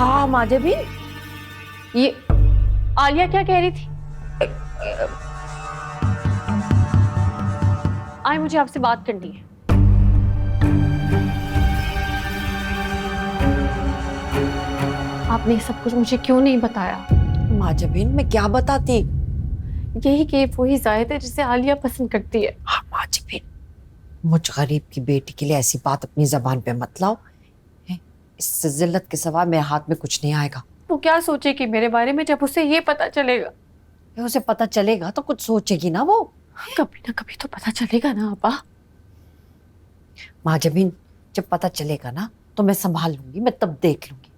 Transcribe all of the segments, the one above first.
हाँ माजे भी, ये आलिया क्या कह रही थी? आए, मुझे आपसे बात करनी है। आपने सब कुछ मुझे क्यों नहीं बताया? माजबीन मैं क्या बताती। यही कि वही जायद है जिसे आलिया पसंद करती है। हाँ माजबीन, मुझ गरीब की बेटी के लिए ऐसी बात अपनी जबान पे मत लाओ। इससे जिल्लत के सिवा मेरे हाथ में कुछ नहीं आएगा। वो क्या सोचेगी मेरे बारे में जब उसे ये पता चलेगा? उसे पता चलेगा तो कुछ सोचेगी ना वो। कभी ना कभी तो पता चलेगा ना आपा। माजबीन, जब पता चलेगा ना तो मैं संभाल लूंगी, मैं तब देख लूंगी।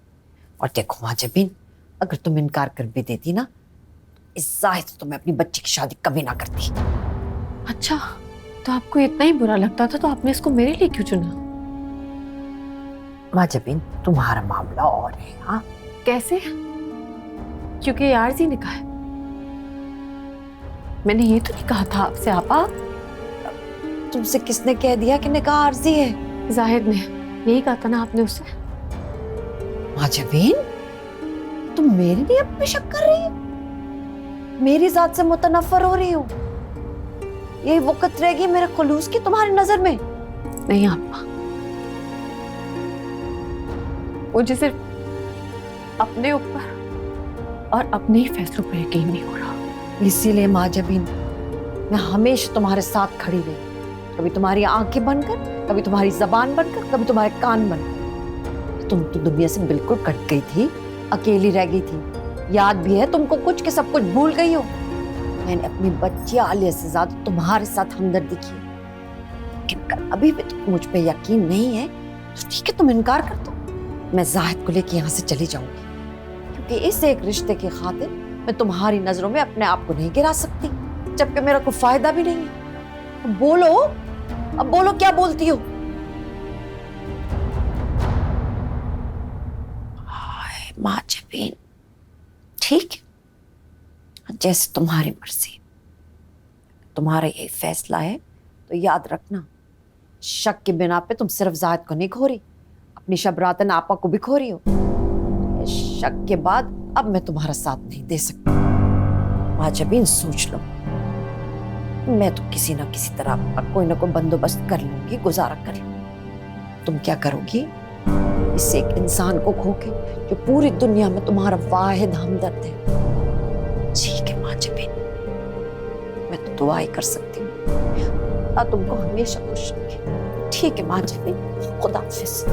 और देखो माजबीन, अगर तुम इनकार कर भी देती ना, इस जाहिद से तो मैं अपनी बच्ची की शादी कभी ना करती। अच्छा, तो आपको इतना ही बुरा लगता था तो आपने इसको मेरे लिए क्यों चुना? माजबीन, तुम्हारा मामला और है। हाँ, कैसे? क्योंकि यार जी ने कहा है। मैंने ये तो नहीं कहा था आपसे आपा। तुमसे किसने कह दिया कि निकाह आर्जी है? जाहिद ने। यही कहा था ना आपने उससे। माजबीन, तुम मेरे लिए अब भी शक कर रही हो? मेरी जात से मुतनफ्फर हो रही हो? यही वक्त रहेगी मेरे खुलूस की तुम्हारी नजर में? नहीं आपा, मुझे सिर्फ अपने ऊपर और अपने ही फैसलों पर यकीन नहीं हो रहा। इसीलिए माजबीन, मैं हमेशा तुम्हारे साथ खड़ी रही। कभी तुम्हारी आंखें बनकर, कभी तुम्हारी जबान बनकर, कभी तुम्हारे कान बनकर। तुम तो दुनिया से बिल्कुल कट गई थी, अकेली रह गई थी। याद भी है तुमको कुछ के सब कुछ भूल गई हो। मैंने अपनी बच्ची आलिया से ज्यादा तुम्हारे साथ हमदर्दी की, लेकिन अभी भी तुम मुझ पे यकीन नहीं है तो ठीक है, तुम इनकार कर दो। मैं जाहिद को लेके यहाँ से चली जाऊंगी, क्योंकि इस एक रिश्ते की खातिर मैं तुम्हारी नजरों में अपने आप को नहीं गिरा सकती, जबकि मेरा कोई फायदा भी नहीं है। अब बोलो, अब बोलो, क्या बोलती हो? हाय माजबीन, ठीक है, जैसे तुम्हारी मर्जी। तुम्हारा ये फैसला है तो याद रखना, शक के बिना पे तुम सिर्फ जाहिद को नहीं खो रही, अपनी शबरातन आपा को भी खो रही हो। शक के बाद अब मैं तुम्हारा साथ नहीं दे सकती। माजबीन सोच लो, मैं तो किसी ना किसी तरह कोई ना कोई बंदोबस्त कर लूंगी, गुजारा कर लूंगी। तुम क्या करोगी इस एक इंसान को खो के, जो पूरी दुनिया में तुम्हारा वाहिद हमदर्द है? ठीक है माजबीन, मैं तो दुआ ही कर सकती हूँ, तुमको हमेशा खुश रखे। ठीक है माजबीन, खुदा हाफिज।